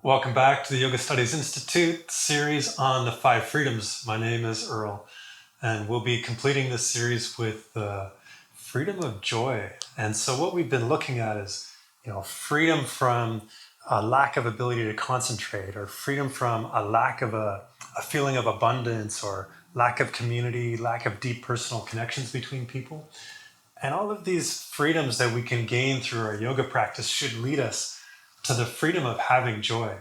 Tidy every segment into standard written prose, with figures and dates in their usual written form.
Welcome back to the Yoga Studies Institute series on the 5 freedoms. My name is Earle, and we'll be completing this series with the freedom of joy. And so what we've been looking at is, freedom from a lack of ability to concentrate, or freedom from a lack of a feeling of abundance, or lack of community, lack of deep personal connections between people. And all of these freedoms that we can gain through our yoga practice should lead us to the freedom of having joy.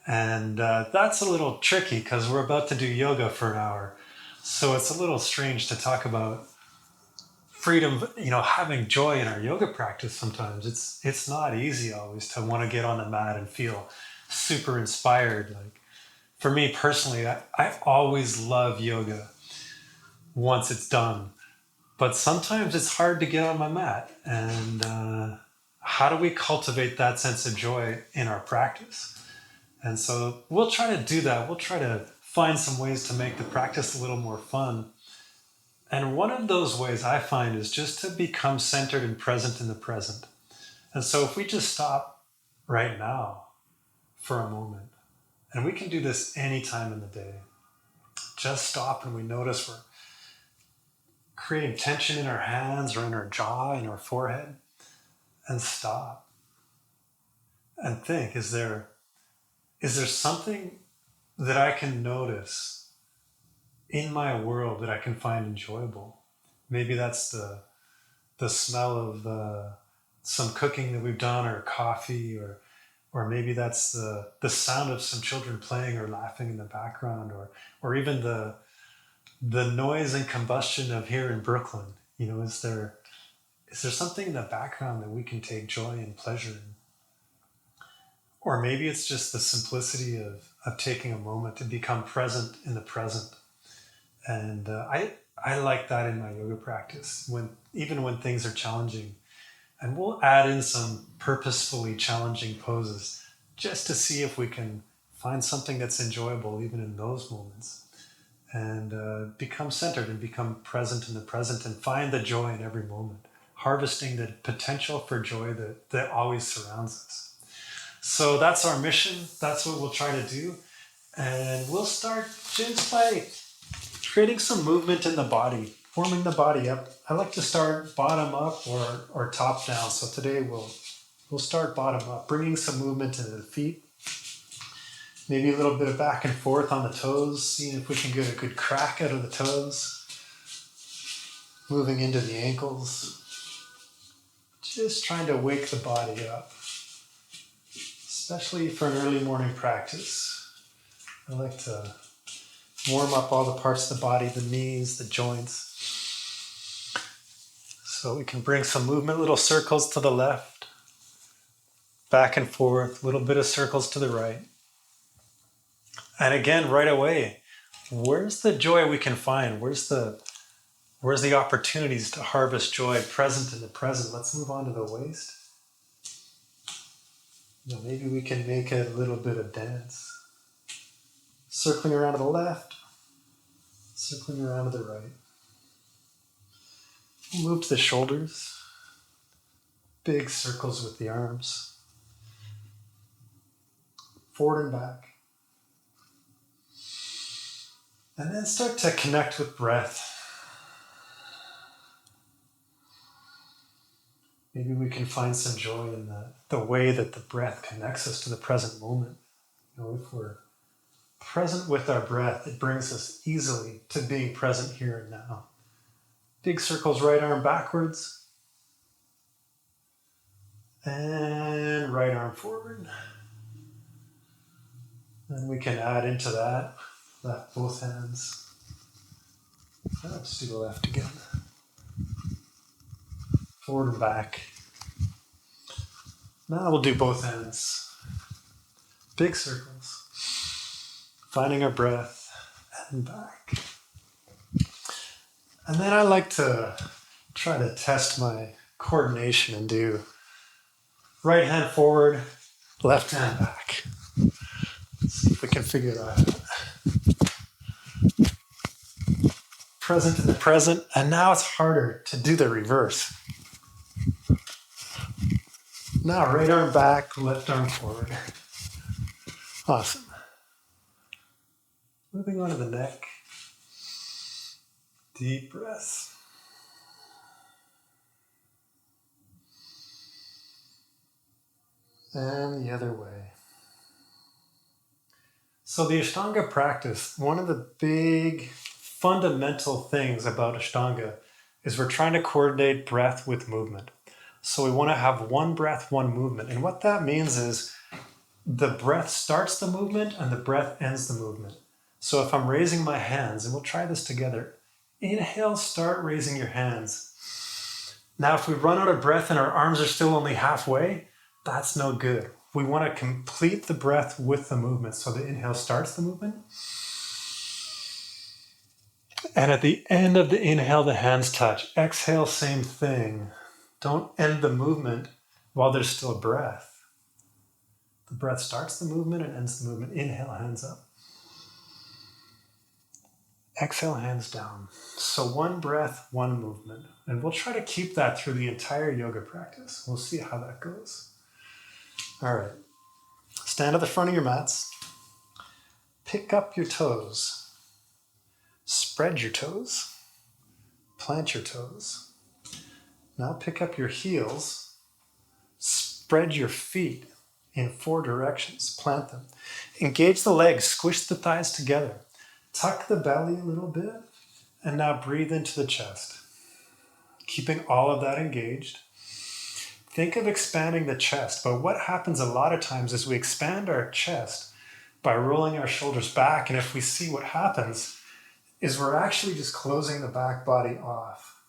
And that's a little tricky because we're about to do yoga for an hour. So it's a little strange to talk about freedom, having joy in our yoga practice sometimes. It's not easy always to want to get on the mat and feel super inspired. Like for me personally, I always love yoga once it's done. But sometimes it's hard to get on my mat. And how do we cultivate that sense of joy in our practice? And so we'll try to do that. We'll try to find some ways to make the practice a little more fun. And one of those ways I find is just to become centered and present in the present. And so if we just stop right now for a moment, and we can do this any time in the day, just stop and we notice we're creating tension in our hands or in our jaw, in our forehead, and stop and think, is there something that I can notice in my world that I can find enjoyable? Maybe that's the smell of some cooking that we've done, or coffee, or maybe that's the sound of some children playing or laughing in the background, or even the noise and combustion of here in Brooklyn. Is there something in the background that we can take joy and pleasure in? Or maybe it's just the simplicity of taking a moment to become present in the present. And I like that in my yoga practice, even when things are challenging. And we'll add in some purposefully challenging poses just to see if we can find something that's enjoyable even in those moments. And become centered and become present in the present and find the joy in every moment, harvesting the potential for joy that always surrounds us. So that's our mission. That's what we'll try to do. And we'll start just by creating some movement in the body, warming the body up. I like to start bottom up or top down. So today we'll start bottom up, bringing some movement into the feet. Maybe a little bit of back and forth on the toes, seeing if we can get a good crack out of the toes. Moving into the ankles. Just trying to wake the body up, especially for an early morning practice. I like to warm up all the parts of the body, the knees, the joints. So we can bring some movement, little circles to the left, back and forth, a little bit of circles to the right. And again, right away, where's the joy we can find? Where's the opportunities to harvest joy present in the present? Let's move on to the waist. Maybe we can make a little bit of dance. Circling around to the left, circling around to the right. Move to the shoulders. Big circles with the arms. Forward and back. And then start to connect with breath. Maybe we can find some joy in the way that the breath connects us to the present moment. If we're present with our breath, it brings us easily to being present here and now. Big circles, right arm backwards. And right arm forward. And we can add into that. Left, both hands. Let's do the left again. Forward and back. Now we'll do both hands. Big circles. Finding our breath and back. And then I like to try to test my coordination and do right hand forward, left hand back. Let's see if we can figure that out. Present in the present, and now it's harder to do the reverse. Now right arm back, left arm forward. Awesome. Moving on to the neck. Deep breaths. And the other way. So the Ashtanga practice, one of the big fundamental things about Ashtanga is we're trying to coordinate breath with movement. So we want to have one breath, one movement. And what that means is the breath starts the movement and the breath ends the movement. So if I'm raising my hands, and we'll try this together, inhale, start raising your hands. Now, if we run out of breath and our arms are still only halfway, that's no good. We want to complete the breath with the movement. So the inhale starts the movement. And at the end of the inhale, the hands touch. Exhale, same thing. Don't end the movement while there's still breath. The breath starts the movement and ends the movement. Inhale, hands up. Exhale, hands down. So one breath, one movement. And we'll try to keep that through the entire yoga practice. We'll see how that goes. All right. Stand at the front of your mats. Pick up your toes. Spread your toes. Plant your toes. Now pick up your heels. Spread your feet in 4 directions. Plant them. Engage the legs. Squish the thighs together. Tuck the belly a little bit. And now breathe into the chest. Keeping all of that engaged. Think of expanding the chest, but what happens a lot of times is we expand our chest by rolling our shoulders back, and if we see what happens is we're actually just closing the back body off.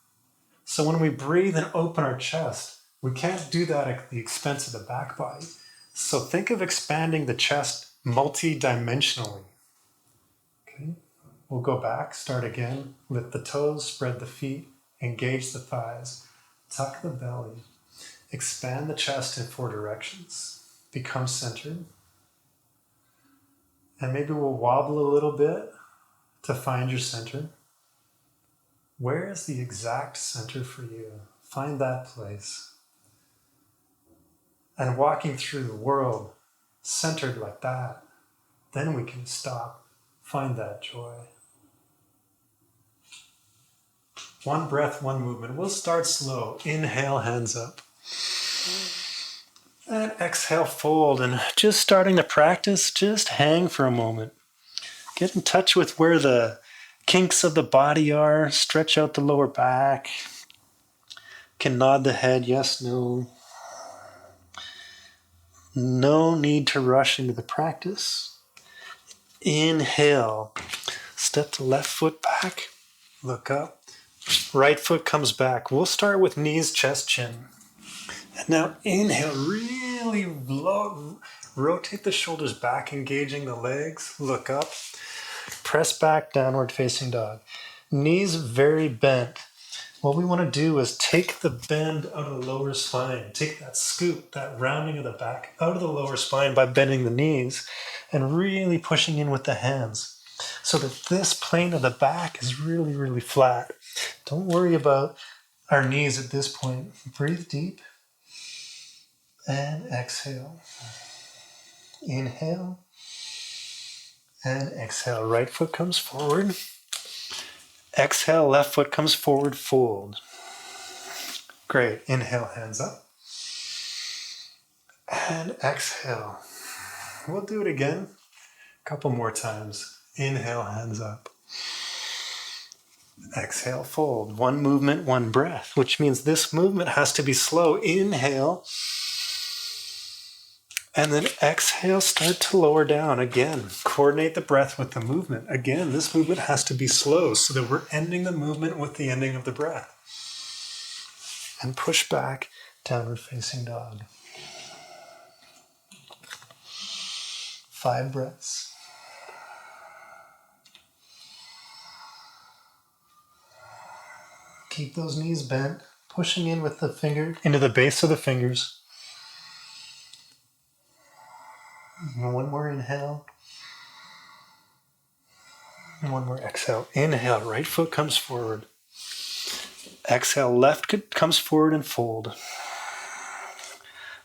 So when we breathe and open our chest, we can't do that at the expense of the back body. So think of expanding the chest multi-dimensionally. Okay? We'll go back, start again, lift the toes, spread the feet, engage the thighs, tuck the belly. Expand the chest in 4 directions. Become centered. And maybe we'll wobble a little bit to find your center. Where is the exact center for you? Find that place. And walking through the world centered like that, then we can stop. Find that joy. One breath, one movement. We'll start slow. Inhale, hands up. And exhale, fold. And just starting to practice, just hang for a moment. Get in touch with where the kinks of the body are. Stretch out the lower back. Can nod the head, yes, no. No need to rush into the practice. Inhale. Step the left foot back. Look up. Right foot comes back. We'll start with knees, chest, chin. And now inhale, really low. Rotate the shoulders back, engaging the legs. Look up. Press back, downward facing dog. Knees very bent. What we want to do is take the bend out of the lower spine. Take that scoop, that rounding of the back out of the lower spine by bending the knees and really pushing in with the hands so that this plane of the back is really, really flat. Don't worry about our knees at this point. Breathe deep and exhale. Inhale and exhale. Right foot comes forward. Exhale, left foot comes forward, fold. Great. Inhale, hands up. And exhale. We'll do it again. A couple more times. Inhale, hands up. Exhale, fold. One movement, one breath, which means this movement has to be slow. Inhale. And then exhale, start to lower down. Again, coordinate the breath with the movement. Again, this movement has to be slow so that we're ending the movement with the ending of the breath. And push back, downward facing dog. 5 breaths. Keep those knees bent, pushing in with the finger into the base of the fingers. One more inhale. And one more exhale. Inhale, right foot comes forward. Exhale, left comes forward and fold.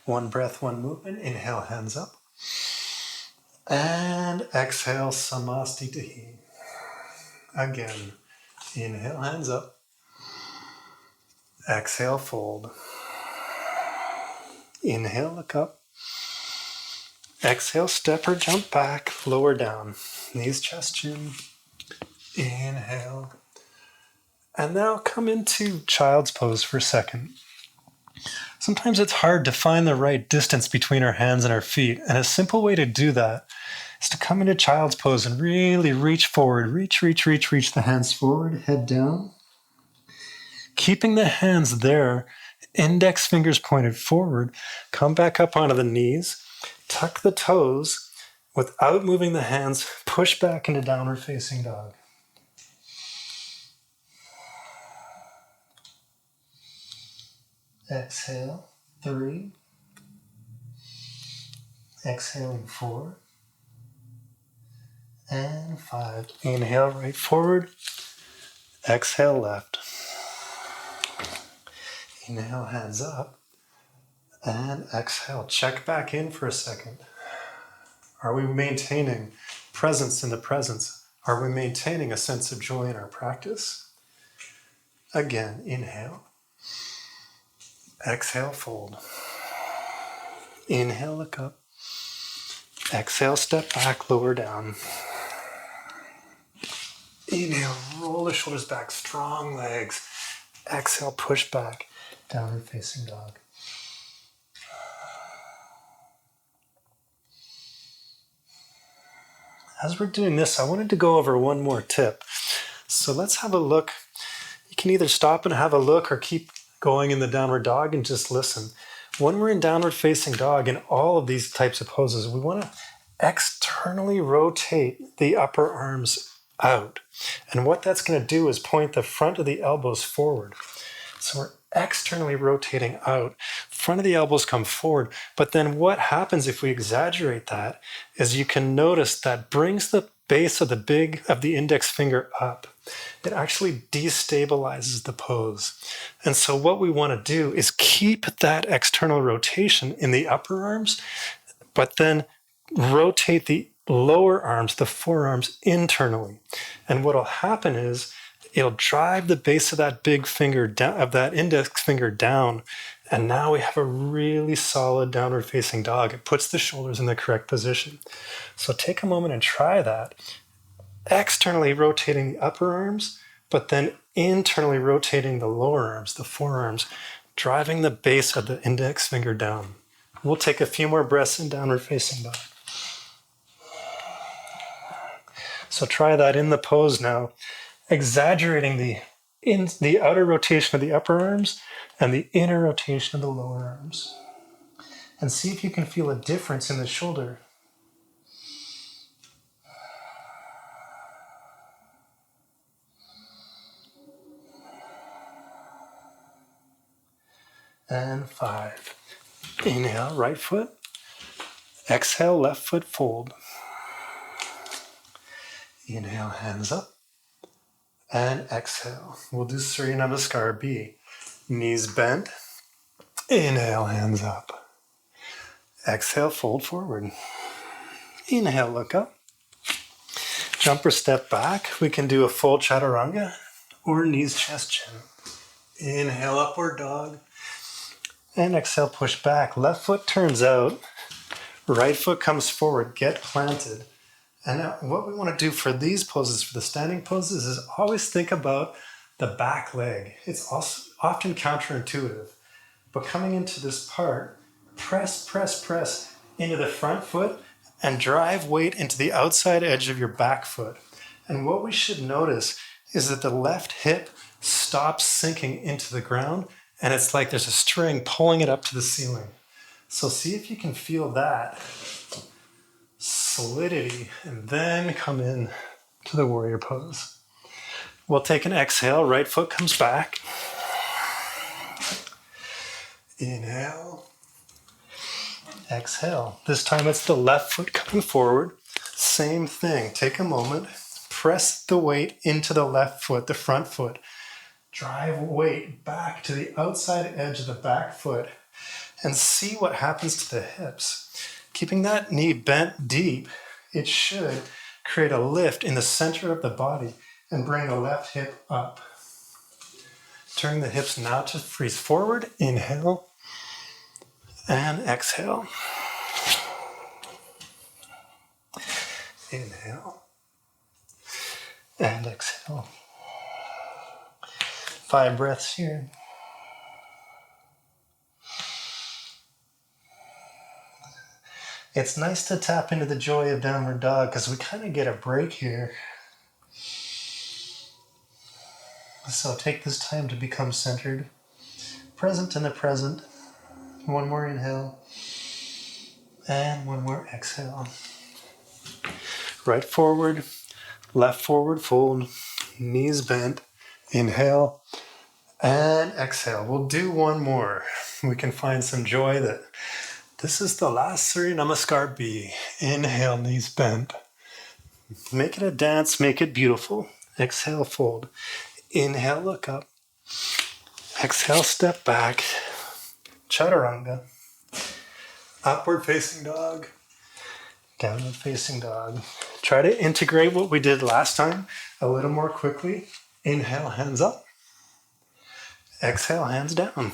One breath, one movement. Inhale, hands up. And exhale, Samastitihi. Again, inhale, hands up. Exhale, fold. Inhale, look up. Exhale, step or jump back, lower down. Knees, chest, chin. Inhale. And now come into child's pose for a second. Sometimes it's hard to find the right distance between our hands and our feet. And a simple way to do that is to come into child's pose and really reach forward. Reach the hands forward, head down. Keeping the hands there, index fingers pointed forward. Come back up onto the knees. Tuck the toes. Without moving the hands, push back into downward facing dog. Exhale, 3. Exhaling 4. And 5. Inhale right forward. Exhale left. Inhale hands up. And exhale. Check back in for a second. Are we maintaining presence in the presence? Are we maintaining a sense of joy in our practice? Again, inhale. Exhale, fold. Inhale, look up. Exhale, step back, lower down. Inhale, roll the shoulders back, strong legs. Exhale, push back, downward facing dog. As we're doing this, I wanted to go over one more tip. So let's have a look. You can either stop and have a look or keep going in the downward dog and just listen. When we're in downward facing dog in all of these types of poses, we want to externally rotate the upper arms out. And what that's going to do is point the front of the elbows forward. So we're externally rotating out. Front of the elbows come forward. But then what happens if we exaggerate that is you can notice that brings the base of the index finger up. It actually destabilizes the pose. And so what we want to do is keep that external rotation in the upper arms, but then rotate the lower arms, the forearms, internally. And what will happen is it'll drive the base of that big finger down, of that index finger down. And now we have a really solid downward facing dog. It puts the shoulders in the correct position. So take a moment and try that. Externally rotating the upper arms, but then internally rotating the lower arms, the forearms, driving the base of the index finger down. We'll take a few more breaths in downward facing dog. So try that in the pose now, exaggerating the outer rotation of the upper arms and the inner rotation of the lower arms. And see if you can feel a difference in the shoulder. And 5. Inhale, right foot. Exhale, left foot, fold. Inhale, hands up. And exhale. We'll do Surya Namaskar B. Knees bent. Inhale, hands up. Exhale, fold forward. Inhale, look up. Jump or step back. We can do a full chaturanga or knees, chest, chin. Inhale, upward dog. And exhale, push back. Left foot turns out. Right foot comes forward. Get planted. And now what we want to do for these poses, for the standing poses, is always think about the back leg. It's also often counterintuitive. But coming into this part, press into the front foot and drive weight into the outside edge of your back foot. And what we should notice is that the left hip stops sinking into the ground, and it's like there's a string pulling it up to the ceiling. So see if you can feel that solidity, and then come in to the warrior pose. We'll take an exhale, right foot comes back. Inhale. Exhale. This time it's the left foot coming forward. Same thing. Take a moment. Press the weight into the left foot, the front foot. Drive weight back to the outside edge of the back foot and see what happens to the hips. Keeping that knee bent deep, it should create a lift in the center of the body and bring the left hip up. Turn the hips now to freeze forward. Inhale and exhale. Inhale and exhale. 5 breaths here. It's nice to tap into the joy of downward dog because we kind of get a break here. So take this time to become centered, present in the present. One more inhale and one more exhale. Right forward, left forward fold, knees bent. Inhale and exhale. We'll do one more. We can find some joy that this is the last Surya Namaskar B. Inhale, knees bent. Make it a dance, make it beautiful. Exhale, fold. Inhale, look up. Exhale, step back. Chaturanga. Upward facing dog. Downward facing dog. Try to integrate what we did last time a little more quickly. Inhale, hands up. Exhale, hands down.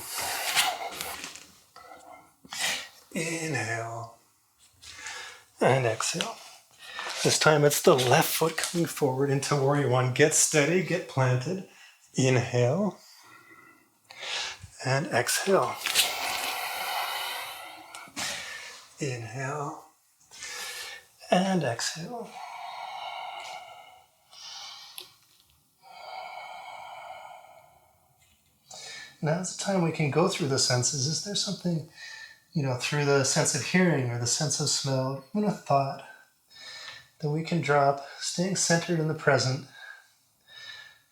Inhale and exhale. This time it's the left foot coming forward into Warrior One. Get steady, get planted. Inhale and exhale. Inhale and exhale. Now's the time we can go through the senses. Is there something, through the sense of hearing or the sense of smell, even a thought that we can drop, staying centered in the present,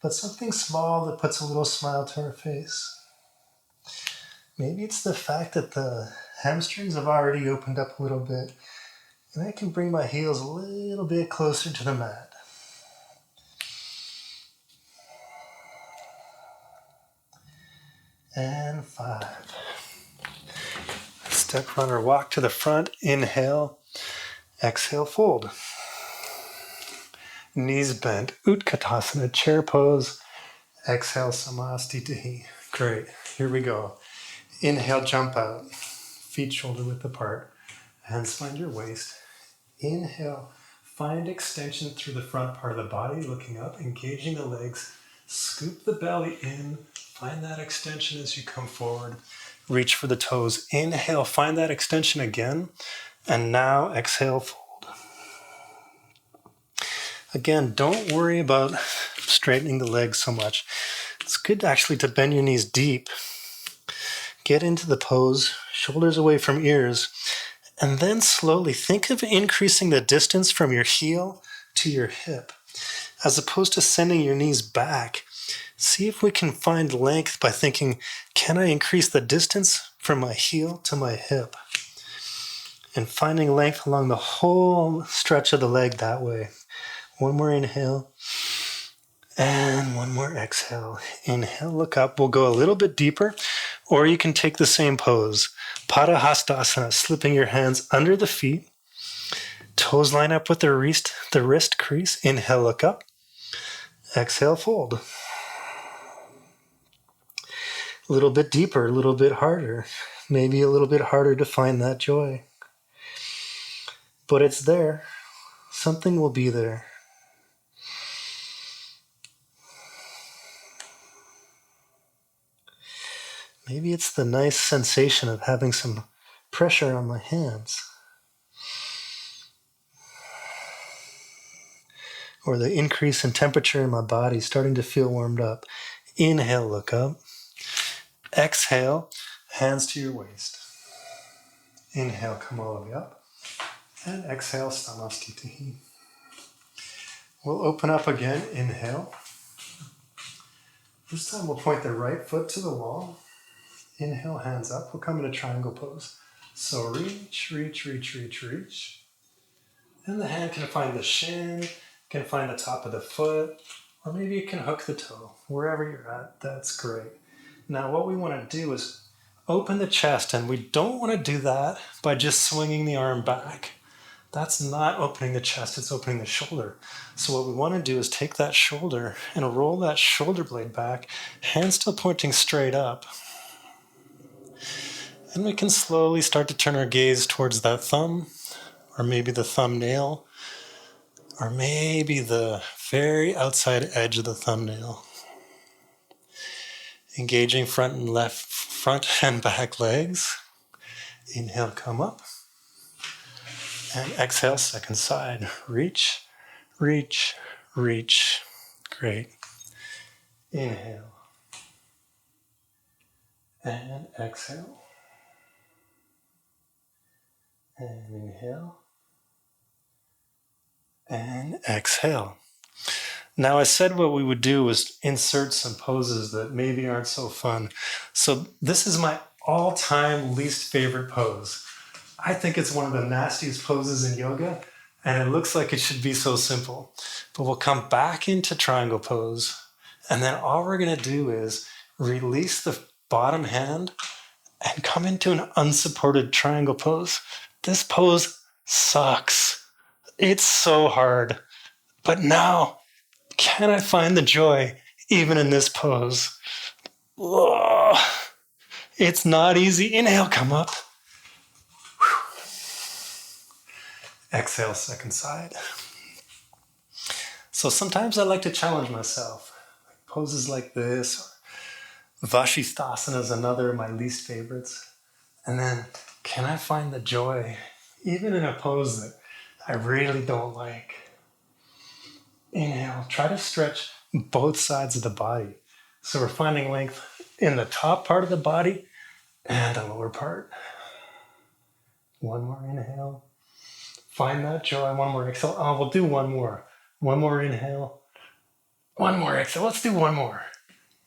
but something small that puts a little smile to our face? Maybe it's the fact that the hamstrings have already opened up a little bit, and I can bring my heels a little bit closer to the mat. And 5. Step runner walk to the front. Inhale. Exhale, fold. Knees bent. Utkatasana, chair pose. Exhale, Samastitihi. Great. Here we go. Inhale, jump out. Feet shoulder width apart. Hands find your waist. Inhale. Find extension through the front part of the body, looking up, engaging the legs. Scoop the belly in. Find that extension as you come forward. Reach for the toes. Inhale, find that extension again. And now exhale, fold. Again, don't worry about straightening the legs so much. It's good actually to bend your knees deep. Get into the pose, shoulders away from ears, and then slowly think of increasing the distance from your heel to your hip. As opposed to sending your knees back, see if we can find length by thinking, can I increase the distance from my heel to my hip? And finding length along the whole stretch of the leg that way. One more inhale. And one more exhale. Inhale, look up. We'll go a little bit deeper, or you can take the same pose. Padahastasana, slipping your hands under the feet. Toes line up with the wrist crease. Inhale, look up. Exhale, fold. A little bit deeper, a little bit harder. Maybe a little bit harder to find that joy. But it's there. Something will be there. Maybe it's the nice sensation of having some pressure on my hands. Or the increase in temperature in my body starting to feel warmed up. Inhale, look up. Exhale, hands to your waist. Inhale, come all the way up. And exhale, Samastitihi. We'll open up again. Inhale. This time we'll point the right foot to the wall. Inhale, hands up. We'll come into triangle pose. So reach, reach, reach, reach, reach. And the hand can find the shin, can find the top of the foot, or maybe you can hook the toe. Wherever you're at, that's great. Now what we want to do is open the chest, and we don't want to do that by just swinging the arm back. That's not opening the chest, it's opening the shoulder. So what we want to do is take that shoulder and roll that shoulder blade back, hand still pointing straight up. And we can slowly start to turn our gaze towards that thumb, or maybe the thumbnail, or maybe the very outside edge of the thumbnail. Engaging front and back legs. Inhale, come up. And exhale, second side. Reach, reach, reach. Great. Inhale. And exhale. And inhale. And exhale. Now I said what we would do was insert some poses that maybe aren't so fun. So this is my all-time least favorite pose. I think it's one of the nastiest poses in yoga, and it looks like it should be so simple. But we'll come back into triangle pose, and then all we're going to do is release the bottom hand and come into an unsupported triangle pose. This pose sucks. It's so hard. But now, can I find the joy even in this pose? Ugh. It's not easy. Inhale, come up. Exhale, second side. So sometimes I like to challenge myself. Poses like this. Vashisthasana is another of my least favorites. And then, can I find the joy even in a pose that I really don't like? Inhale, try to stretch both sides of the body. So we're finding length in the top part of the body and the lower part. One more inhale. Find that joy. One more exhale. Oh, we'll do one more. One more inhale. One more exhale. Let's do one more.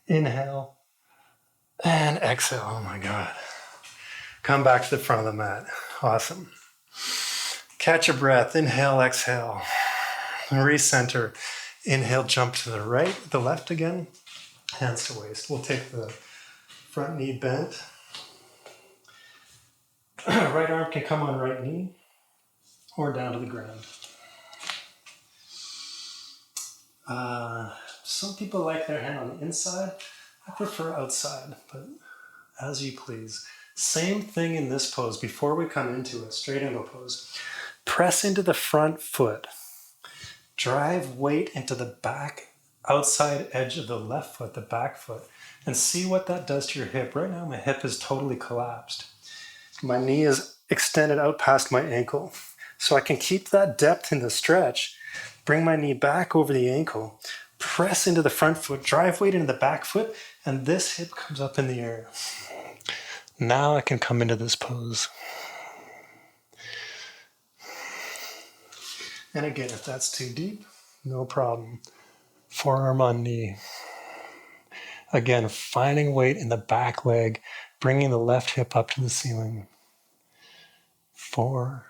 Inhale. And exhale. Oh my God. Come back to the front of the mat. Awesome. Catch your breath. Inhale, exhale. Recenter. Inhale, jump to the right, the left again. Hands to waist. We'll take the front knee bent. Right arm can come on right knee or down to the ground. Some people like their hand on the inside. I prefer outside, but as you please. Same thing in this pose. Before we come into a straight angle pose, press into the front foot. Drive weight into the back outside edge of the left foot, the back foot, and see what that does to your hip. Right now, my hip is totally collapsed. My knee is extended out past my ankle. So I can keep that depth in the stretch, bring my knee back over the ankle, press into the front foot, drive weight into the back foot, and this hip comes up in the air. Now I can come into this pose. And again, if that's too deep, no problem. Forearm on knee. Again, finding weight in the back leg, bringing the left hip up to the ceiling. 4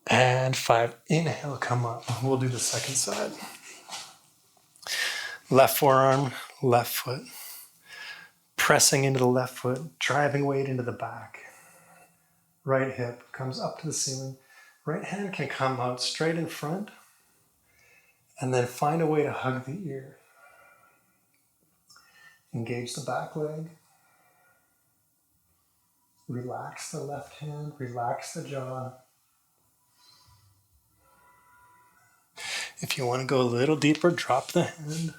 and 5. Inhale, come up. We'll do the second side. Left forearm, left foot. Pressing into the left foot, driving weight into the back. Right hip comes up to the ceiling. Right hand can come out straight in front. And then find a way to hug the ear. Engage the back leg. Relax the left hand, relax the jaw. If you want to go a little deeper, drop the hand.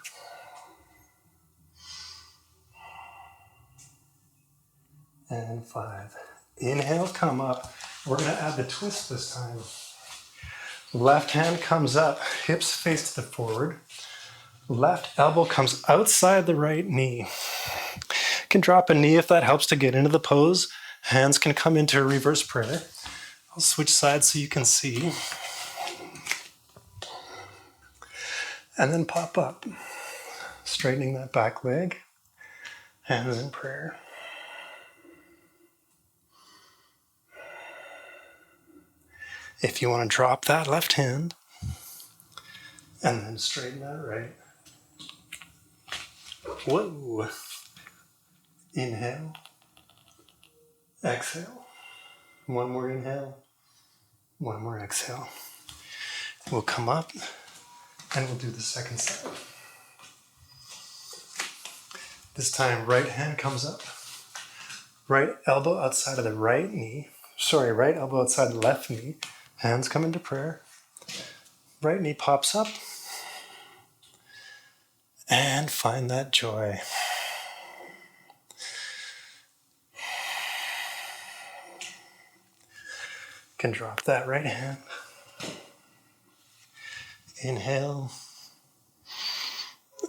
And 5. Inhale, come up. We're going to add the twist this time. Left hand comes up, hips face to the forward. Left elbow comes outside the right knee. You can drop a knee if that helps to get into the pose. Hands can come into a reverse prayer. I'll switch sides so you can see. And then pop up. Straightening that back leg. Hands in prayer. If you want to drop that left hand, and then straighten that right. Whoa. Inhale. Exhale. One more inhale. One more exhale. We'll come up and we'll do the second side. This time, right hand comes up. Right elbow outside of the right knee. Right elbow outside the left knee. Hands come into prayer. Right knee pops up. And find that joy. Can drop that right hand. Inhale.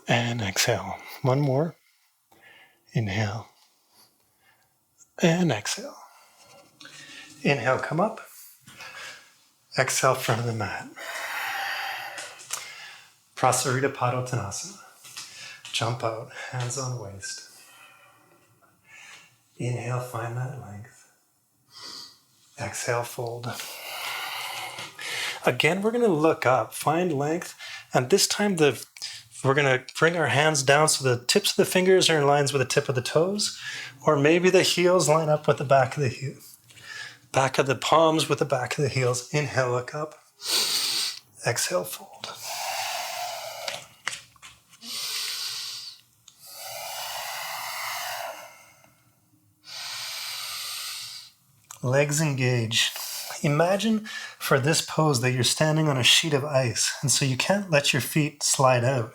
And exhale. One more. Inhale. And exhale. Inhale, come up. Exhale, front of the mat. Prasarita Padottanasana. Jump out, hands on waist. Inhale, find that length. Exhale, fold. Again, we're going to look up, find length, and this time we're going to bring our hands down so the tips of the fingers are in lines with the tip of the toes, or maybe the heels line up with the back of the heel. Back of the palms with the back of the heels. Inhale, look up. Exhale, fold. Legs engage. Imagine for this pose that you're standing on a sheet of ice, and so you can't let your feet slide out.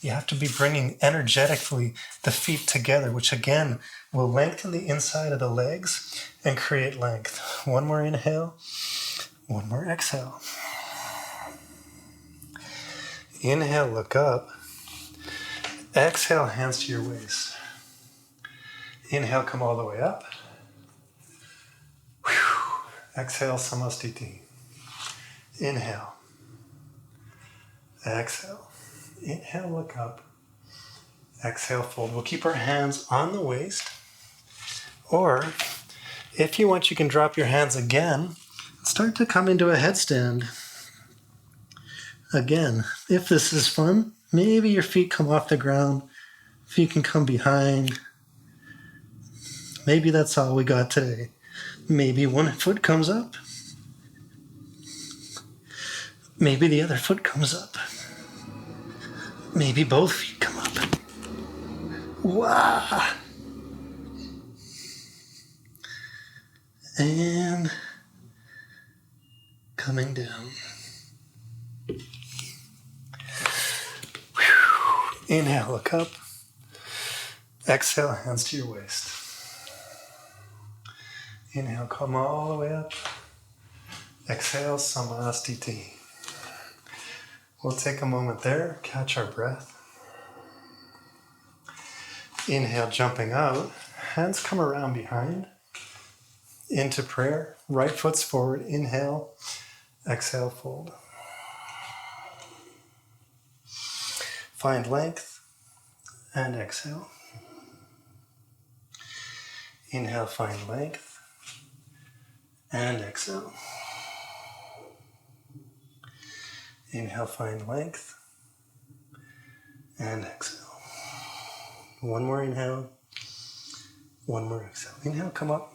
You have to be bringing energetically the feet together, which again will lengthen the inside of the legs and create length. One more inhale, one more exhale. Inhale, look up. Exhale, hands to your waist. Inhale, come all the way up. Exhale, Samastiti. Inhale. Exhale. Inhale, look up. Exhale, fold. We'll keep our hands on the waist. Or, if you want, you can drop your hands again. Start to come into a headstand. Again, if this is fun, maybe your feet come off the ground. If you can come behind. Maybe that's all we got today. Maybe one foot comes up. Maybe the other foot comes up. Maybe both feet come up. Wow! And coming down. Inhale, look up. Exhale, hands to your waist. Inhale, come all the way up. Exhale, Samastiti. We'll take a moment there, catch our breath. Inhale, jumping out. Hands come around behind. Into prayer. Right foot's forward. Inhale. Exhale, fold. Find length. And exhale. Inhale, find length. And exhale. Inhale, find length. And exhale. One more inhale. One more exhale. Inhale, come up.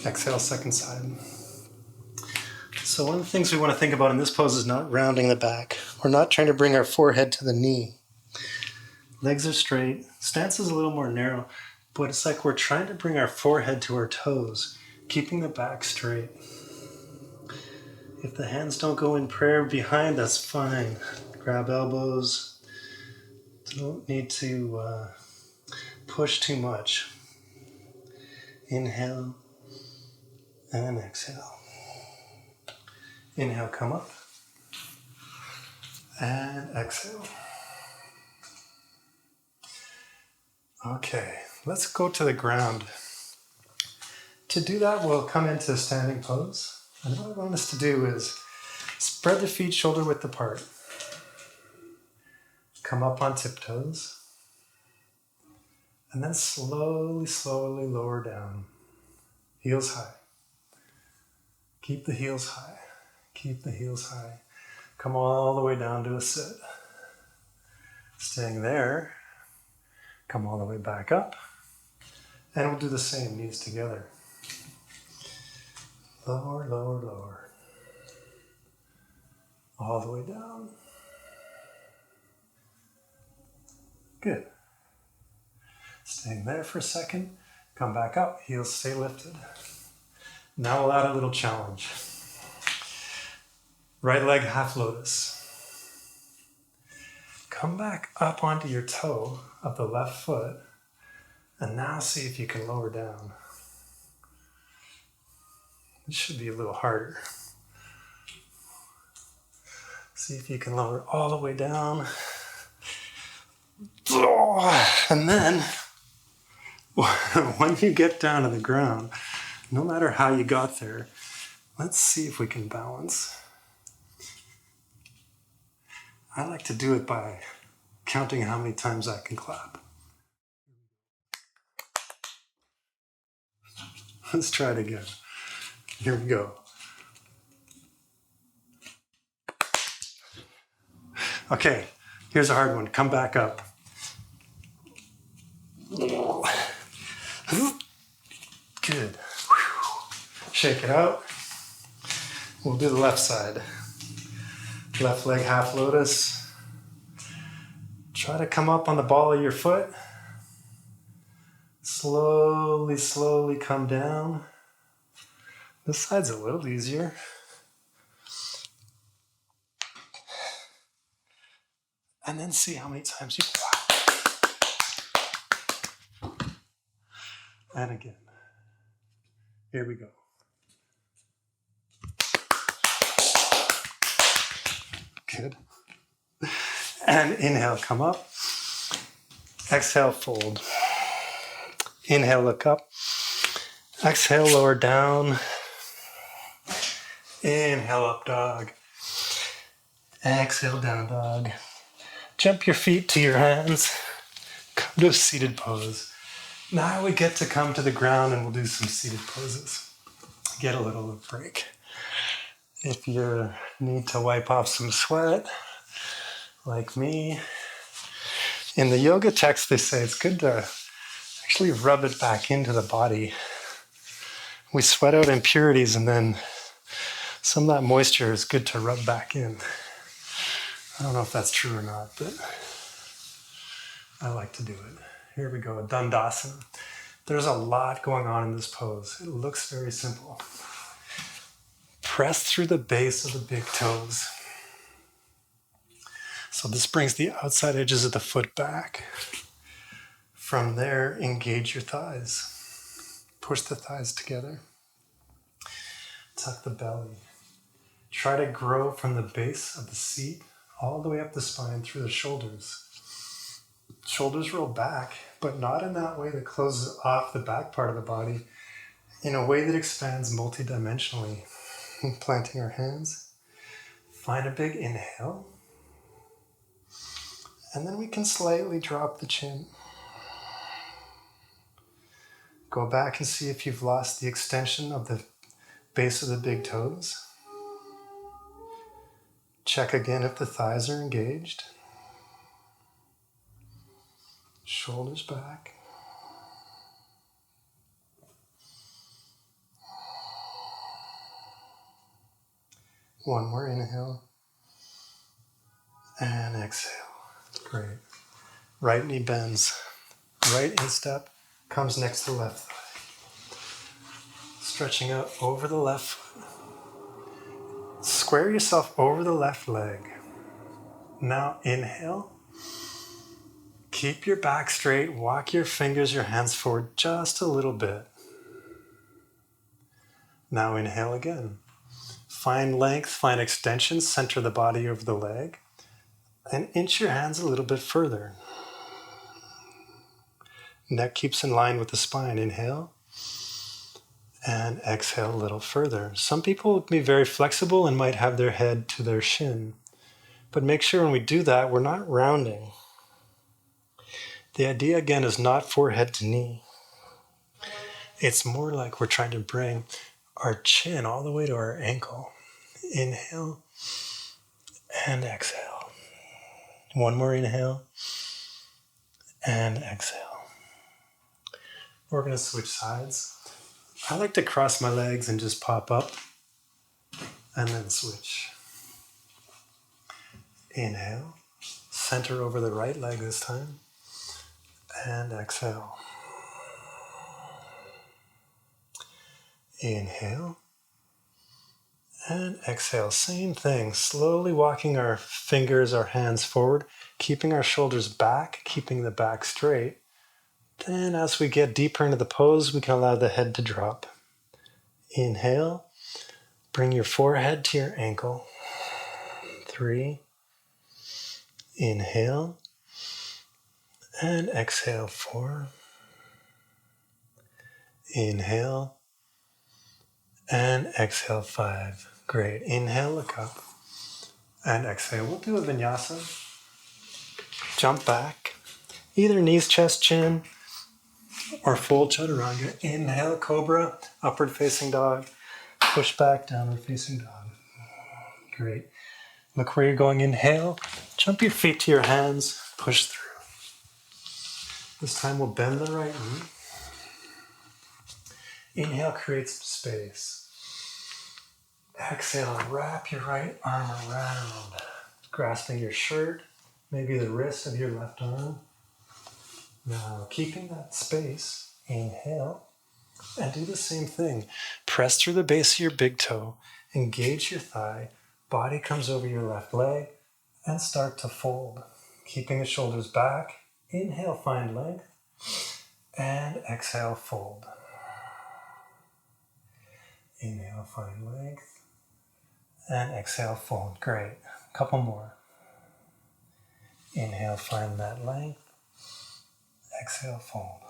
Exhale, second side. So one of the things we want to think about in this pose is not rounding the back. We're not trying to bring our forehead to the knee. Legs are straight. Stance is a little more narrow, but it's like we're trying to bring our forehead to our toes, keeping the back straight. If the hands don't go in prayer behind, that's fine. Grab elbows. Don't need to push too much. Inhale and exhale. Inhale, come up. And exhale. Okay, let's go to the ground. To do that, we'll come into a standing pose. And what I want us to do is spread the feet shoulder width apart. Come up on tiptoes. And then slowly, slowly lower down. Heels high. Keep the heels high. Keep the heels high. Come all the way down to a sit. Staying there. Come all the way back up. And we'll do the same, knees together. Lower, lower, lower. All the way down. Good. Staying there for a second. Come back up. Heels stay lifted. Now we'll add a little challenge. Right leg half lotus. Come back up onto your toe of the left foot. And now see if you can lower down. This should be a little harder. See if you can lower all the way down. And then, when you get down to the ground, no matter how you got there, let's see if we can balance. I like to do it by counting how many times I can clap. Let's try it again. Here we go. Okay, here's a hard one. Come back up. Good. Shake it out. We'll do the left side. Left leg half lotus. Try to come up on the ball of your foot. Slowly, slowly come down. This side's a little easier. And then see how many times you clap. And again. Here we go. Good. And inhale, come up. Exhale, fold. Inhale, look up. Exhale, lower down. Inhale, up dog. Exhale, down dog. Jump your feet to your hands. Come to a seated pose. Now we get to come to the ground and we'll do some seated poses. Get a little break. If you need to wipe off some sweat, like me, in the yoga text they say it's good to actually rub it back into the body. We sweat out impurities and then some of that moisture is good to rub back in. I don't know if that's true or not, but I like to do it. Here we go, Dandasana. There's a lot going on in this pose. It looks very simple. Press through the base of the big toes. So this brings the outside edges of the foot back. From there, engage your thighs. Push the thighs together. Tuck the belly. Try to grow from the base of the seat all the way up the spine through the shoulders. Shoulders roll back, but not in that way that closes off the back part of the body, in a way that expands multidimensionally. Planting our hands. Find a big inhale. And then we can slightly drop the chin. Go back and see if you've lost the extension of the base of the big toes. Check again if the thighs are engaged. Shoulders back. One more inhale. And exhale. Great. Right knee bends. Right instep comes next to the left thigh. Stretching out over the left foot. Square yourself over the left leg. Now inhale. Keep your back straight. Walk your fingers, your hands forward just a little bit. Now inhale again. Find length, find extension, center the body over the leg. And inch your hands a little bit further. Neck keeps in line with the spine. Inhale. And exhale a little further. Some people will be very flexible and might have their head to their shin. But make sure when we do that, we're not rounding. The idea again is not forehead to knee. It's more like we're trying to bring our chin all the way to our ankle. Inhale and exhale. One more inhale and exhale. We're going to switch sides. I like to cross my legs and just pop up and then switch. Inhale, center over the right leg this time, and exhale. Inhale and exhale. Same thing, slowly walking our fingers, our hands forward, keeping our shoulders back, keeping the back straight. Then as we get deeper into the pose, we can allow the head to drop. Inhale, bring your forehead to your ankle. 3. Inhale and exhale. 4. Inhale and exhale. 5. Great. Inhale, look up and exhale. We'll do a vinyasa. Jump back, either knees, chest, chin, or full chaturanga. Inhale, cobra, upward facing dog. Push back, downward facing dog. Great. Look where you're going. Inhale, jump your feet to your hands, push through. This time we'll bend the right knee. Inhale, create some space. Exhale, wrap your right arm around, grasping your shirt, maybe the wrist of your left arm. Now, keeping that space, inhale, and do the same thing. Press through the base of your big toe, engage your thigh, body comes over your left leg, and start to fold. Keeping the shoulders back, inhale, find length, and exhale, fold. Inhale, find length, and exhale, fold. Great. A couple more. Inhale, find that length, exhale, fold.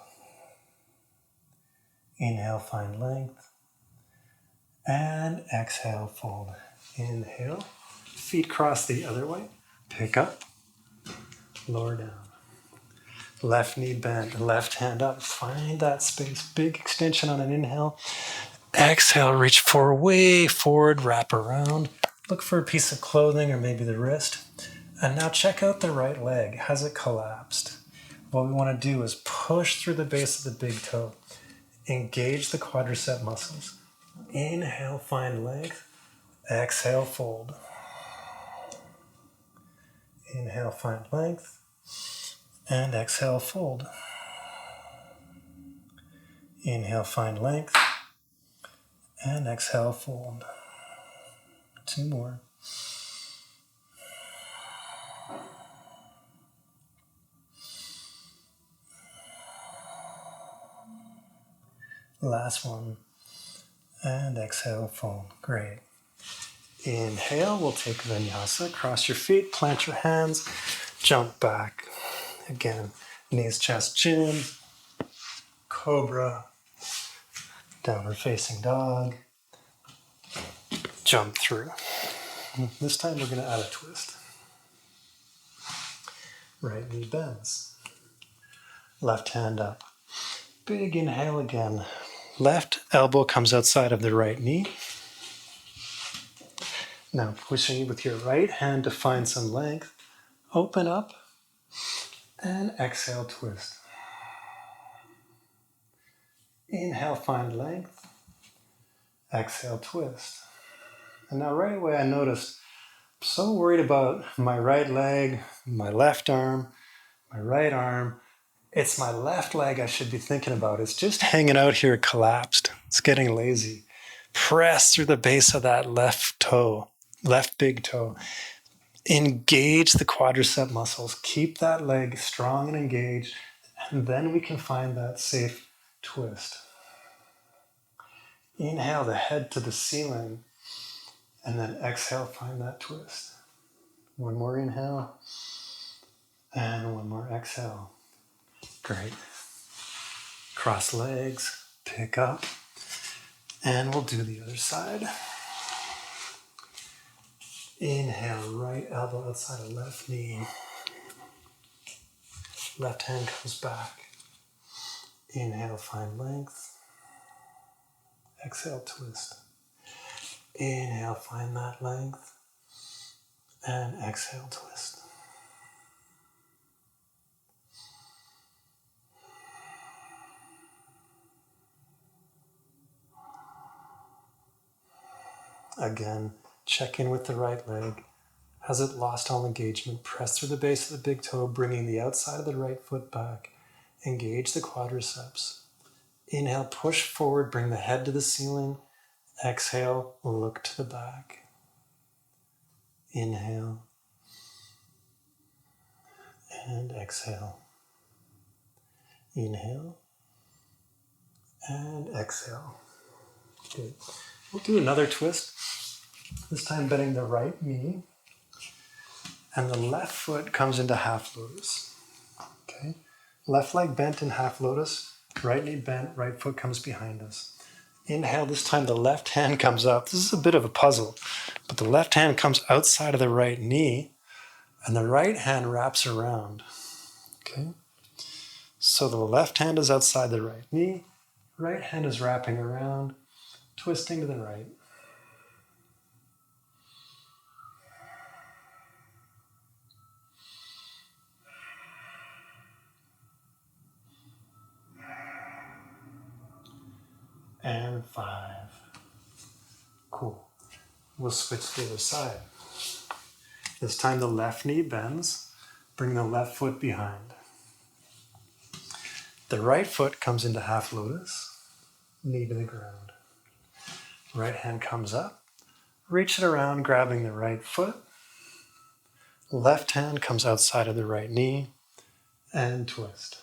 Inhale, find length, and exhale, fold. Inhale, feet cross the other way, pick up, lower down. Left knee bent, left hand up, find that space, big extension on an inhale. Exhale, reach way forward, wrap around. Look for a piece of clothing or maybe the wrist. And now check out the right leg. Has it collapsed? What we want to do is push through the base of the big toe. Engage the quadricep muscles. Inhale, find length. Exhale, fold. Inhale, find length. And exhale, fold. Inhale, find length. And exhale, fold. 2 more. Last one. And exhale, fold. Great. Inhale, we'll take vinyasa. Cross your feet, plant your hands, jump back. Again, knees, chest, chin, cobra, downward facing dog, jump through. This time we're going to add a twist. Right knee bends. Left hand up. Big inhale again. Left elbow comes outside of the right knee. Now pushing with your right hand to find some length. Open up and exhale, twist. Inhale, find length. Exhale, twist. And now right away I noticed I'm so worried about my right leg, my left arm, my right arm. It's my left leg I should be thinking about. It's just hanging out here collapsed. It's getting lazy. Press through the base of that left toe, left big toe. Engage the quadricep muscles. Keep that leg strong and engaged. And then we can find that safe twist. Inhale the head to the ceiling. And then exhale, find that twist. One more inhale. And one more exhale. Great. Cross legs, pick up, and we'll do the other side. Inhale, right elbow outside of left knee. Left hand comes back. Inhale, find length. Exhale, twist. Inhale, find that length. And exhale, twist. Again, check in with the right leg. Has it lost all engagement? Press through the base of the big toe, bringing the outside of the right foot back. Engage the quadriceps. Inhale, push forward, bring the head to the ceiling. Exhale, look to the back. Inhale and exhale. Inhale and exhale. Good. We'll do another twist, this time bending the right knee, and the left foot comes into half lotus. Okay, left leg bent in half lotus, right knee bent, right foot comes behind us. Inhale, this time the left hand comes up. This is a bit of a puzzle, but the left hand comes outside of the right knee, and the right hand wraps around. Okay, so the left hand is outside the right knee, right hand is wrapping around, twisting to the right. And 5. Cool. We'll switch to the other side. This time the left knee bends. Bring the left foot behind. The right foot comes into half lotus. Knee to the ground. Right hand comes up. Reach it around, grabbing the right foot. Left hand comes outside of the right knee. And twist.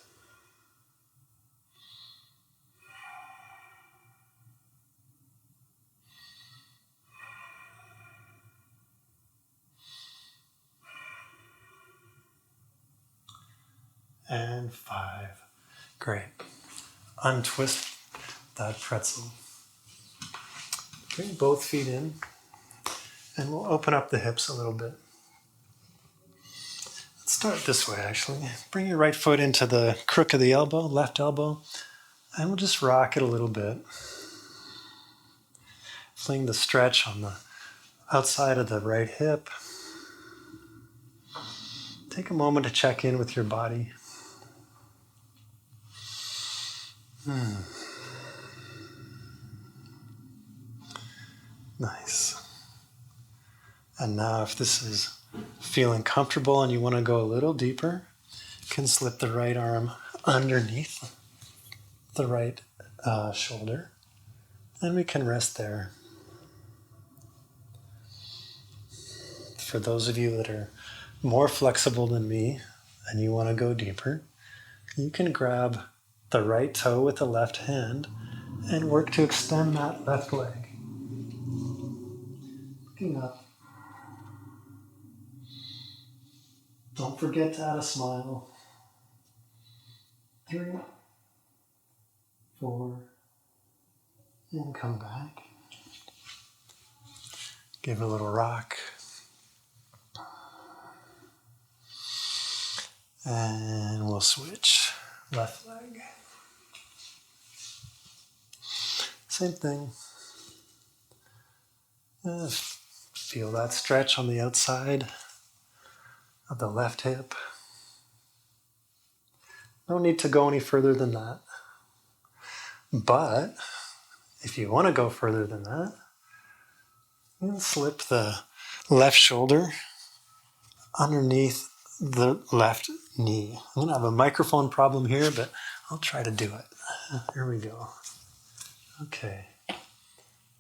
And 5. Great. Untwist that pretzel. Bring both feet in, and we'll open up the hips a little bit. Let's start this way, actually. Bring your right foot into the crook of the elbow, left elbow, and we'll just rock it a little bit. Feeling the stretch on the outside of the right hip. Take a moment to check in with your body. Nice. And now if this is feeling comfortable and you want to go a little deeper, you can slip the right arm underneath the right shoulder, and we can rest there. For those of you that are more flexible than me and you want to go deeper, you can grab the right toe with the left hand and work to extend that left leg. Looking up. Don't forget to add a smile. 3, 4, and come back. Give it a little rock. And we'll switch. Left leg. Same thing. Feel that stretch on the outside of the left hip. No need to go any further than that. But if you want to go further than that, you can slip the left shoulder underneath the left knee. I'm going to have a microphone problem here, but I'll try to do it. Here we go. Okay.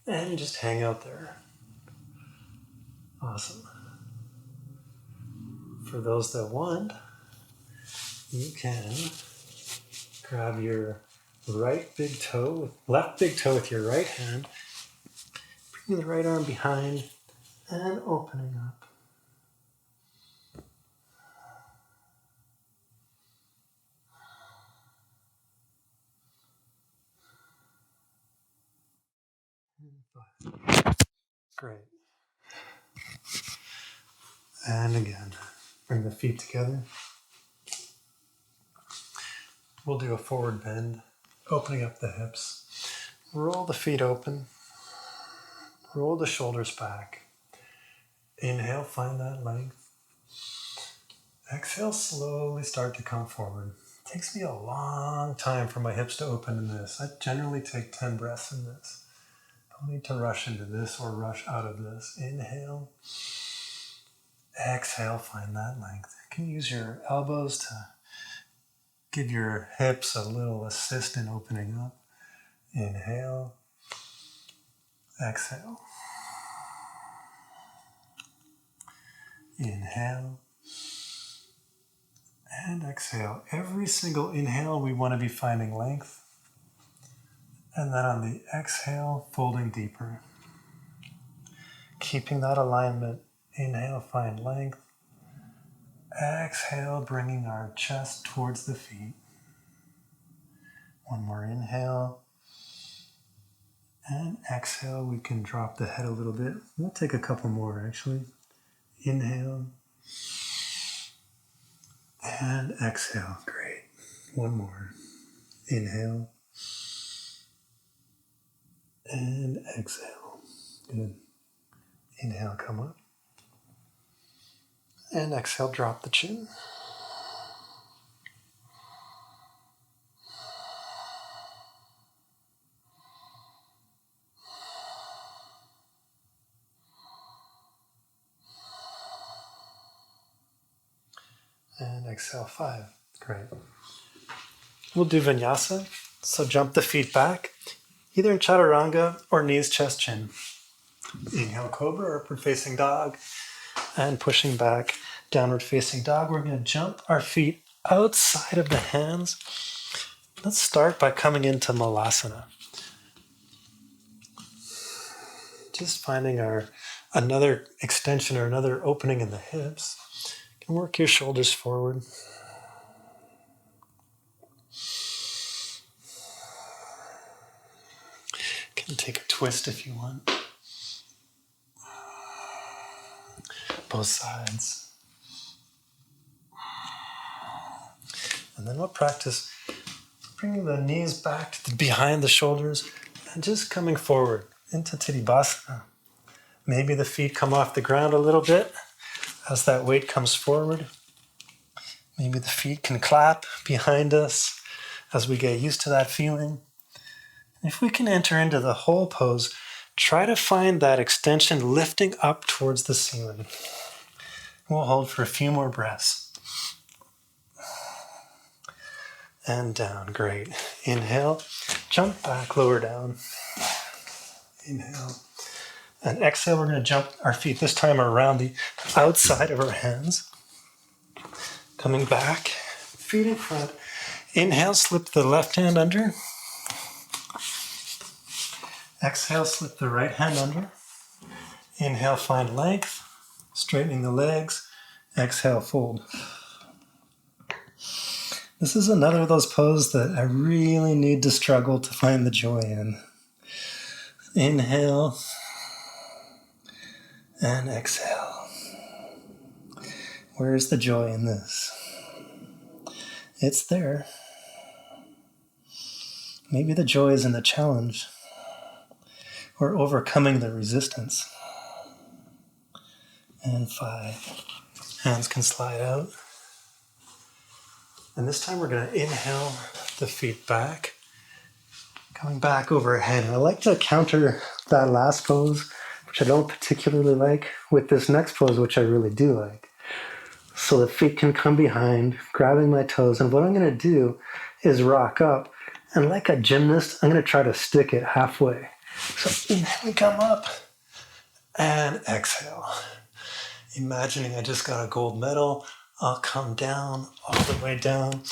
And just hang out there. Awesome. For those that want, you can grab your left big toe with your right hand, bring the right arm behind, and opening up. Great. And again, bring the feet together. We'll do a forward bend, opening up the hips. Roll the feet open. Roll the shoulders back. Inhale, find that length. Exhale, slowly start to come forward. It takes me a long time for my hips to open in this. I generally take 10 breaths in this. No need to rush into this or rush out of this. Inhale. Exhale, find that length. You can use your elbows to give your hips a little assist in opening up. Inhale. Exhale. Inhale. And exhale. Every single inhale, we want to be finding length. And then on the exhale, folding deeper. Keeping that alignment. Inhale, find length. Exhale, bringing our chest towards the feet. One more inhale. And exhale, we can drop the head a little bit. We'll take a couple more actually. Inhale. And exhale. Great. One more. Inhale. And exhale. Good. Inhale, come up. And exhale, drop the chin. And exhale, 5. Great. We'll do vinyasa. So jump the feet back, either in chaturanga or knees, chest, chin. Inhale, cobra or upward facing dog. And pushing back, downward facing dog. We're going to jump our feet outside of the hands. Let's start by coming into malasana. Just finding another extension or another opening in the hips. You can work your shoulders forward. You can take a twist if you want. Both sides. And then we'll practice bringing the knees back to behind the shoulders and just coming forward into Tadasana. Maybe the feet come off the ground a little bit as that weight comes forward. Maybe the feet can clap behind us as we get used to that feeling. If we can enter into the whole pose, try to find that extension lifting up towards the ceiling. We'll hold for a few more breaths. And down, great. Inhale, jump back, lower down. Inhale. And exhale, we're going to jump our feet this time around the outside of our hands. Coming back, feet in front. Inhale, slip the left hand under. Exhale, slip the right hand under. Inhale, find length, straightening the legs. Exhale, fold. This is another of those poses that I really need to struggle to find the joy in. Inhale and exhale. Where's the joy in this? It's there. Maybe the joy is in the challenge or overcoming the resistance. And 5. Hands can slide out. And this time we're going to inhale the feet back, coming back overhead. And I like to counter that last pose, which I don't particularly like, with this next pose, which I really do like. So the feet can come behind, grabbing my toes. And what I'm going to do is rock up. And like a gymnast, I'm going to try to stick it halfway. So inhale, we come up and exhale. Imagining I just got a gold medal. I'll come down, all the way down.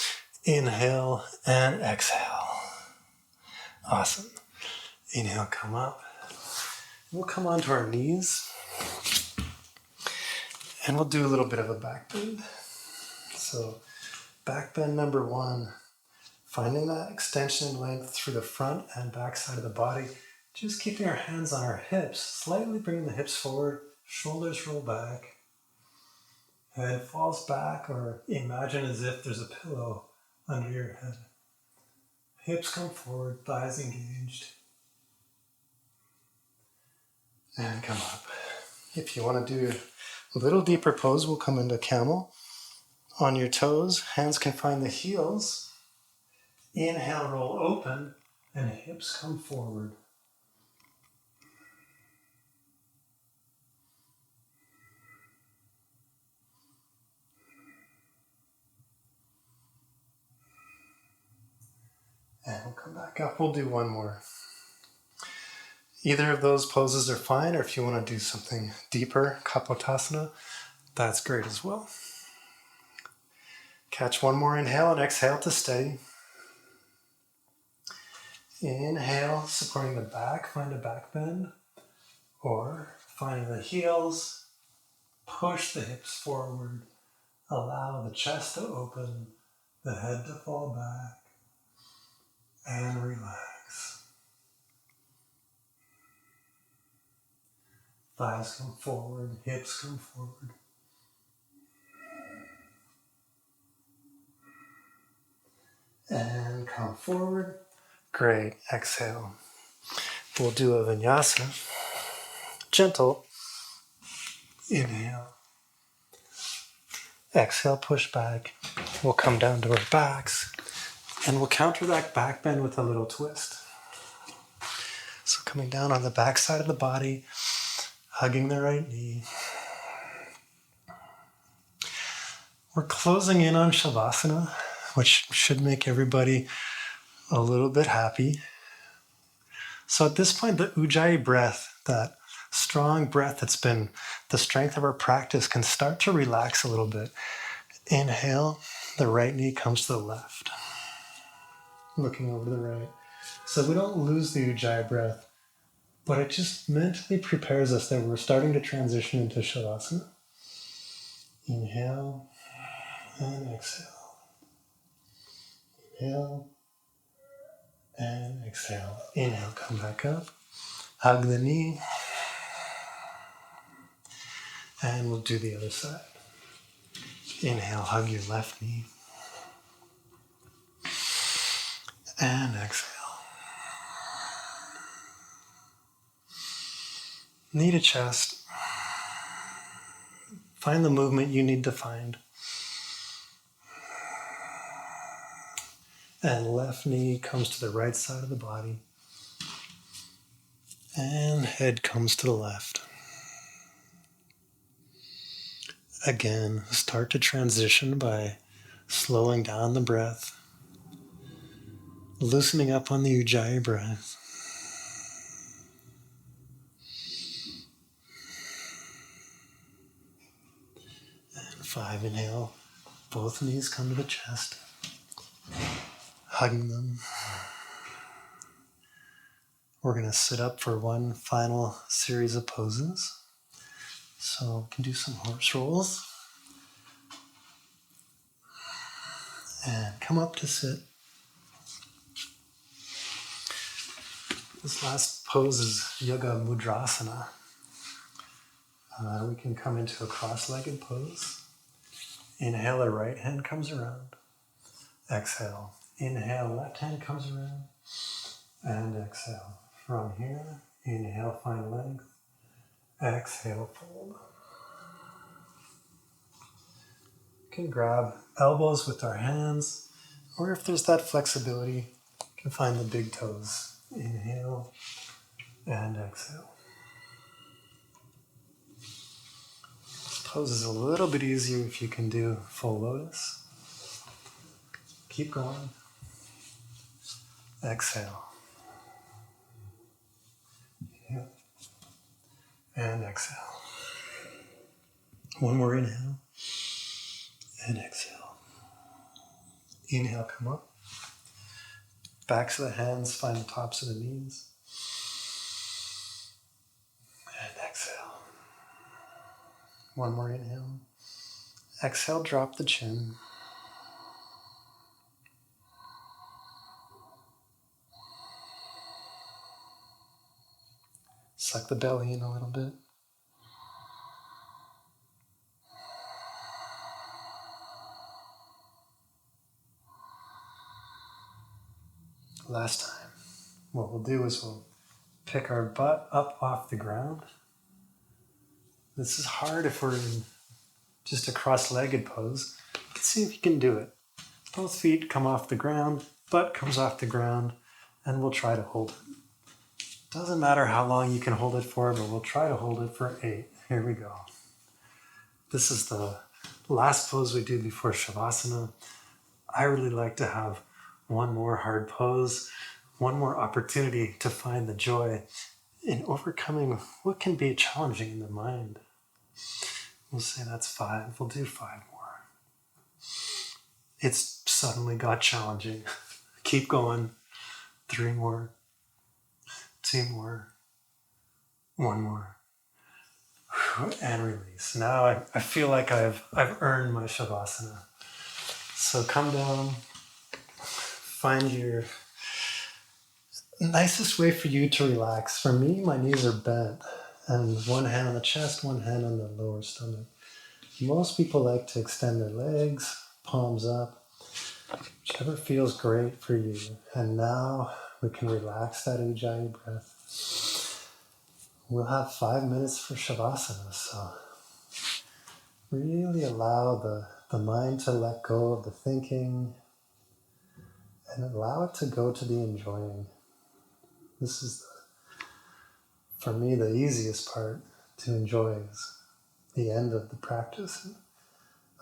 Inhale and exhale. Awesome. Inhale, come up. We'll come onto our knees. And we'll do a little bit of a back bend. So back bend number 1. Finding that extension and length through the front and back side of the body. Just keeping our hands on our hips. Slightly bringing the hips forward. Shoulders roll back. Head falls back, or imagine as if there's a pillow under your head. Hips come forward, thighs engaged. And come up. If you want to do a little deeper pose, we'll come into camel. On your toes, hands can find the heels. Inhale, roll open, and hips come forward. And we'll come back up. We'll do one more. Either of those poses are fine, or if you want to do something deeper, Kapotasana, that's great as well. Catch one more inhale and exhale to steady. Inhale, supporting the back, find a back bend, or finding the heels, push the hips forward, allow the chest to open, the head to fall back, and relax. Thighs come forward, hips come forward. And come forward. Great. Exhale. We'll do a vinyasa. Gentle. Inhale. Exhale, push back. We'll come down to our backs. And we'll counter that back bend with a little twist. So coming down on the back side of the body, hugging the right knee. We're closing in on Shavasana, which should make everybody a little bit happy. So at this point, the Ujjayi breath, that strong breath that's been the strength of our practice, can start to relax a little bit. Inhale, the right knee comes to the left, looking over the right. So we don't lose the Ujjayi breath, but it just mentally prepares us that we're starting to transition into Shavasana. Inhale and exhale. Inhale and exhale. Inhale, come back up. Hug the knee. And we'll do the other side. Inhale, hug your left knee. And exhale. Knee to chest. Find the movement you need to find. And left knee comes to the right side of the body. And head comes to the left. Again, start to transition by slowing down the breath, loosening up on the Ujjayi breath. And 5, inhale, both knees come to the chest, hugging them. We're going to sit up for one final series of poses. So we can do some horse rolls. And come up to sit. This last pose is Yoga Mudrasana. We can come into a cross-legged pose. Inhale, the right hand comes around. Exhale. Inhale, left hand comes around. And exhale. From here, inhale, find length. Exhale, fold. We can grab elbows with our hands, or if there's that flexibility, you can find the big toes. Inhale and exhale. This pose is a little bit easier if you can do full lotus. Keep going. Exhale. Inhale and exhale. One more inhale and exhale. Inhale, come up. Backs of the hands find the tops of the knees. And exhale. One more inhale. Exhale, drop the chin. Suck the belly in a little bit. Last time, what we'll do is we'll pick our butt up off the ground. This is hard if we're in just a cross-legged pose. You can see if you can do it. Both feet come off the ground, butt comes off the ground, and we'll try to hold it. Doesn't matter how long you can hold it for, but we'll try to hold it for 8. Here we go. This is the last pose we do before Shavasana. I really like to have one more hard pose, one more opportunity to find the joy in overcoming what can be challenging in the mind. We'll say that's 5. We'll do 5 more. It's suddenly got challenging. Keep going. 3 more. 2 more. 1 more. And release. Now I feel like I've earned my Shavasana. So come down. Find your nicest way for you to relax. For me, my knees are bent, and one hand on the chest, one hand on the lower stomach. Most people like to extend their legs, palms up, whichever feels great for you. And now we can relax that Ujjayi breath. We'll have 5 minutes for Shavasana, so really allow the mind to let go of the thinking and allow it to go to the enjoying. This is, for me, the easiest part to enjoy is the end of the practice, and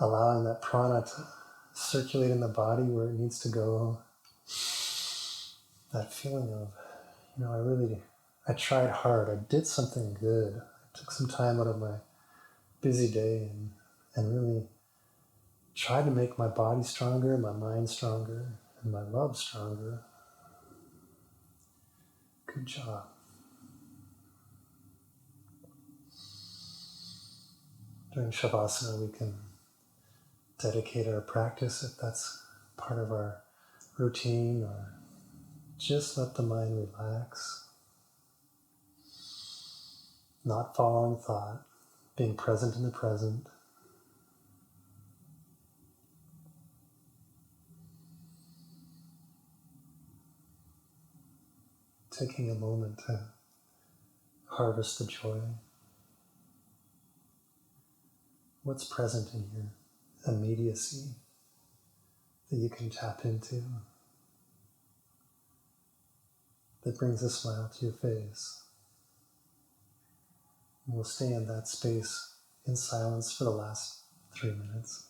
allowing that prana to circulate in the body where it needs to go. That feeling of, I tried hard. I did something good. I took some time out of my busy day and really tried to make my body stronger, my mind stronger, and my love stronger. Good job. During Shavasana, we can dedicate our practice if that's part of our routine, or just let the mind relax, not following thought, being present in the present. Taking a moment to harvest the joy. What's present in your immediacy that you can tap into, that brings a smile to your face? And we'll stay in that space in silence for the last 3 minutes.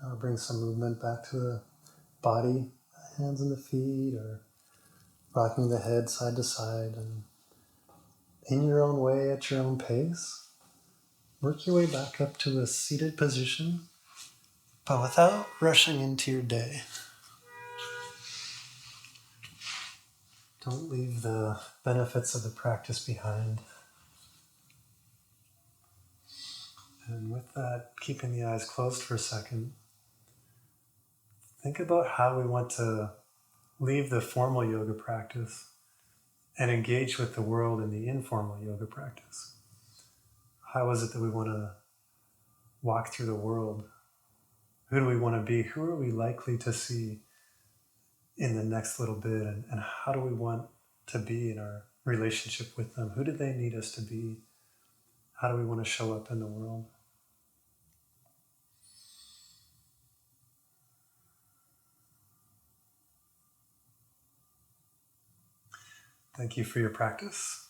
Now bring some movement back to the body, hands and the feet, or rocking the head side to side. And in your own way, at your own pace, work your way back up to a seated position, but without rushing into your day. Don't leave the benefits of the practice behind. And with that, keeping the eyes closed for a second, think about how we want to leave the formal yoga practice and engage with the world in the informal yoga practice. How is it that we want to walk through the world? Who do we want to be? Who are we likely to see in the next little bit? And how do we want to be in our relationship with them? Who do they need us to be? How do we want to show up in the world? Thank you for your practice.